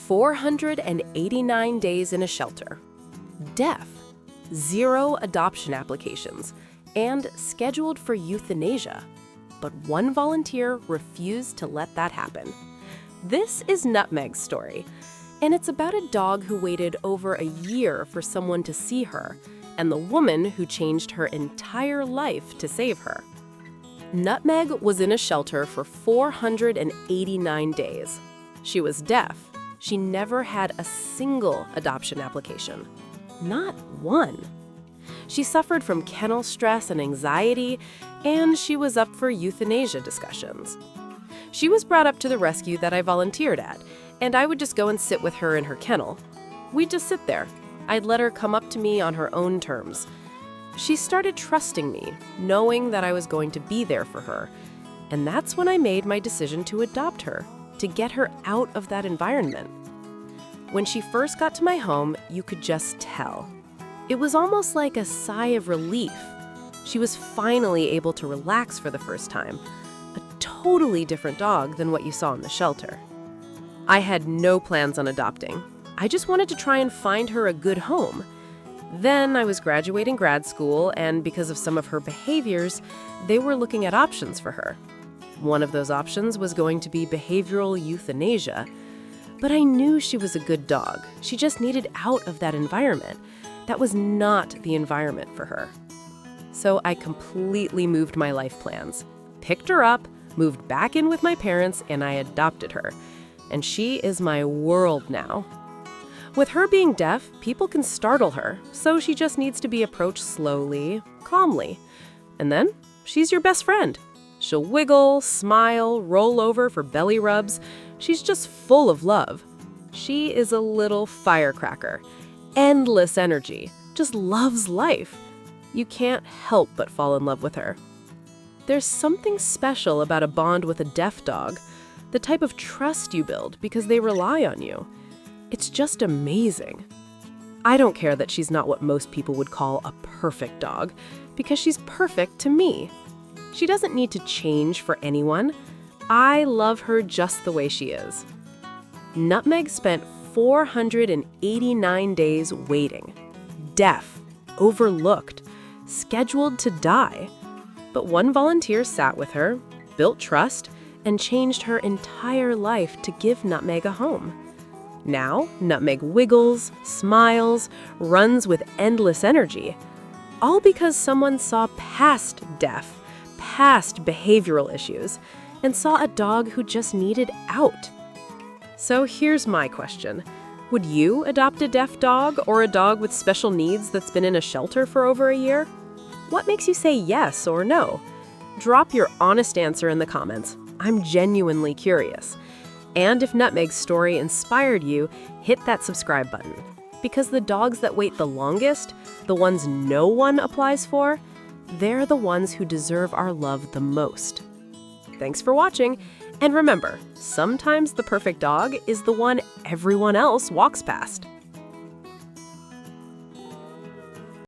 489 days in a shelter, deaf, 0 adoption applications, and scheduled for euthanasia. But one volunteer refused to let that happen. This is Nutmeg's story, and it's about a dog who waited over a year for someone to see her, and the woman who changed her entire life to save her. Nutmeg was in a shelter for 489 days. She was deaf. She never had a single adoption application. Not one. She suffered from kennel stress and anxiety, and she was up for euthanasia discussions. She was brought up to the rescue that I volunteered at, and I would just go and sit with her in her kennel. We'd just sit there. I'd let her come up to me on her own terms. She started trusting me, knowing that I was going to be there for her. And that's when I made my decision to adopt her, to get her out of that environment. When she first got to my home, you could just tell. It was almost like a sigh of relief. She was finally able to relax for the first time. A totally different dog than what you saw in the shelter. I had no plans on adopting. I just wanted to try and find her a good home. Then I was graduating grad school, and because of some of her behaviors, they were looking at options for her. One of those options was going to be behavioral euthanasia. But I knew she was a good dog. She just needed out of that environment. That was not the environment for her. So I completely moved my life plans, picked her up, moved back in with my parents, and I adopted her. And she is my world now. With her being deaf, people can startle her, so she just needs to be approached slowly, calmly. And then she's your best friend. She'll wiggle, smile, roll over for belly rubs. She's just full of love. She is a little firecracker. Endless energy, just loves life. You can't help but fall in love with her. There's something special about a bond with a deaf dog, the type of trust you build because they rely on you. It's just amazing. I don't care that she's not what most people would call a perfect dog, because she's perfect to me. She doesn't need to change for anyone. I love her just the way she is. Nutmeg spent 489 days waiting, deaf, overlooked, scheduled to die. But one volunteer sat with her, built trust, and changed her entire life to give Nutmeg a home. Now, Nutmeg wiggles, smiles, runs with endless energy, all because someone saw past deaf, past behavioral issues, and saw a dog who just needed out. So here's my question. Would you adopt a deaf dog or a dog with special needs that's been in a shelter for over a year? What makes you say yes or no? Drop your honest answer in the comments. I'm genuinely curious. And if Nutmeg's story inspired you, hit that subscribe button. Because the dogs that wait the longest, the ones no one applies for, they're the ones who deserve our love the most. Thanks for watching, and remember, sometimes the perfect dog is the one everyone else walks past.